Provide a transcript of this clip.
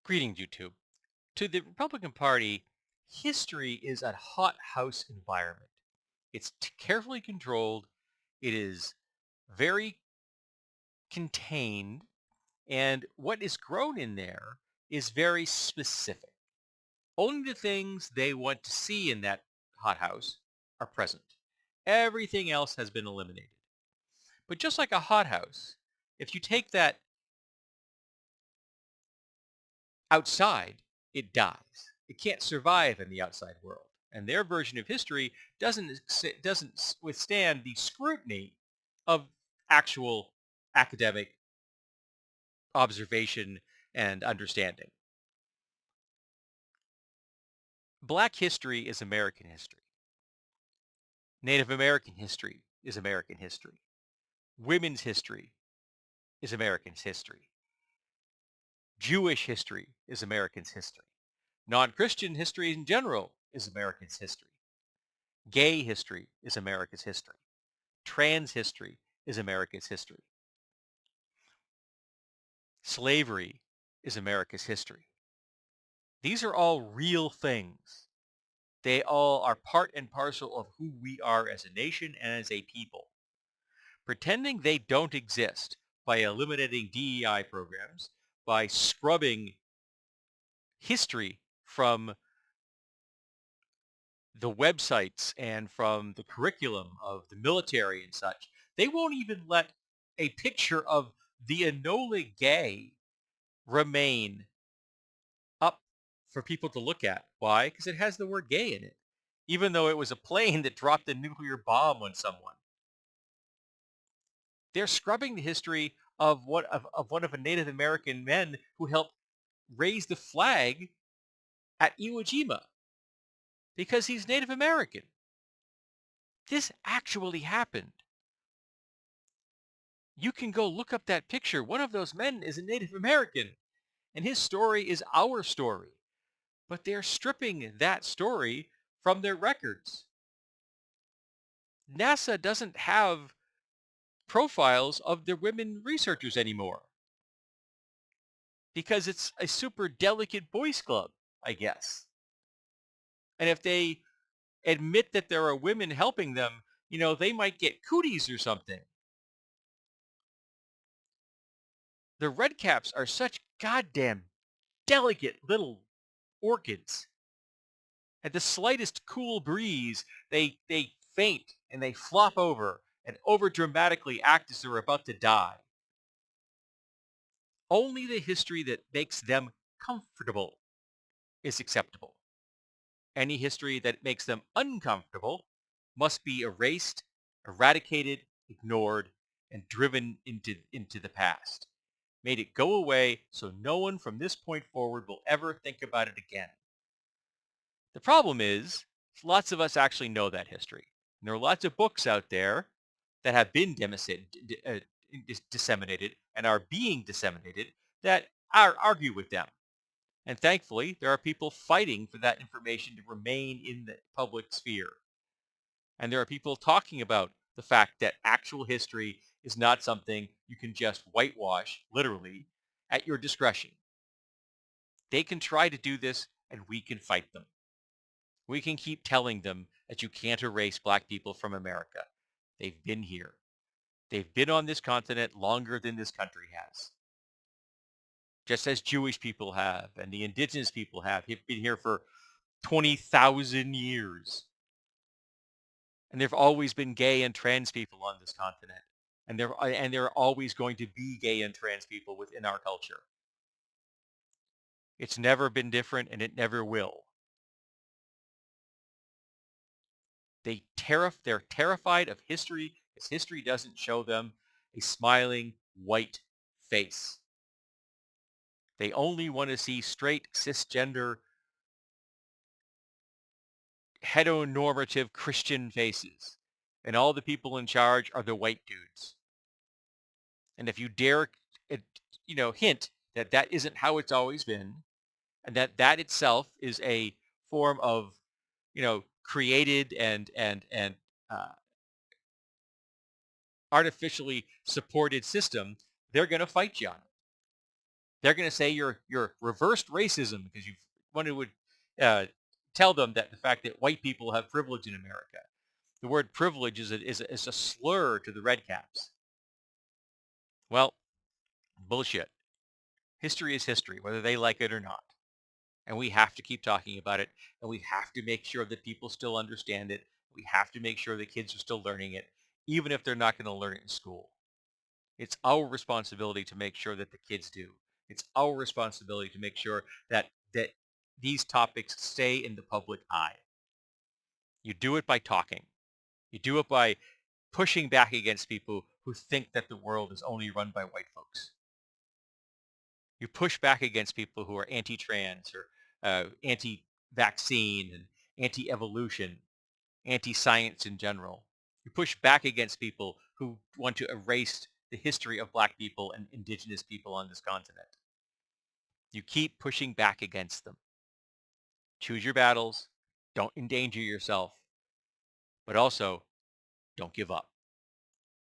Greetings, YouTube. To the Republican Party, history is a hothouse environment. It's carefully controlled. It is very contained. And what is grown in there is very specific. Only the things they want to see in that hothouse are present. Everything else has been eliminated. But just like a hothouse, if you take that outside, it dies. It can't survive in the outside world. And their version of history doesn't withstand the scrutiny of actual academic observation and understanding. Black history is American history. Native American history is American history. Women's history is American's history. Jewish history is American's history. Non-Christian history in general is American's history. Gay history is America's history. Trans history is America's history. Slavery is America's history. These are all real things. They all are part and parcel of who we are as a nation and as a people. Pretending they don't exist by eliminating DEI programs, by scrubbing history from the websites and from the curriculum of the military and such, they won't even let a picture of the Enola Gay remain up for people to look at. Why? Because it has the word gay in it, even though it was a plane that dropped a nuclear bomb on someone. They're scrubbing the history of one of a Native American men who helped raise the flag at Iwo Jima because he's Native American. This actually happened. You can go look up that picture. One of those men is a Native American, and his story is our story. But they're stripping that story from their records. NASA doesn't have profiles of their women researchers anymore because it's a super delicate boys club, I guess. And if they admit that there are women helping them, they might get cooties or something. The red caps are such goddamn delicate little orchids. At the slightest cool breeze, they faint and they flop over and over dramatically act as they're about to die. Only the history that makes them comfortable is acceptable. Any history that makes them uncomfortable must be erased, eradicated, ignored, and driven into the past. Made it go away so no one from this point forward will ever think about it again. The problem is, lots of us actually know that history. And there are lots of books out there that have been disseminated and are being disseminated that argue with them. And thankfully, there are people fighting for that information to remain in the public sphere. And there are people talking about the fact that actual history is not something you can just whitewash, literally, at your discretion. They can try to do this, and we can fight them. We can keep telling them that you can't erase black people from America. They've been here. They've been on this continent longer than this country has. Just as Jewish people have and the indigenous people have. They've been here for 20,000 years. And there have always been gay and trans people on this continent. And there are always going to be gay and trans people within our culture. It's never been different, and it never will. They're terrified of history because history doesn't show them a smiling white face. They only want to see straight, cisgender, heteronormative Christian faces. And all the people in charge are the white dudes. And if you dare, hint that that isn't how it's always been, and that itself is a form of, created and artificially supported system, they're going to fight you on it. They're going to say you're reversed racism because you've wanted to tell them that the fact that white people have privilege in America. The word privilege is a slur to the red caps. Well, bullshit. History is history, whether they like it or not. And we have to keep talking about it. And we have to make sure that people still understand it. We have to make sure that kids are still learning it, even if they're not going to learn it in school. It's our responsibility to make sure that the kids do. It's our responsibility to make sure that these topics stay in the public eye. You do it by talking. You do it by pushing back against people who think that the world is only run by white folks. You push back against people who are anti-trans or anti-vaccine and anti-evolution, anti-science in general. You push back against people who want to erase the history of black people and indigenous people on this continent. You keep pushing back against them. Choose your battles. Don't endanger yourself, but also don't give up.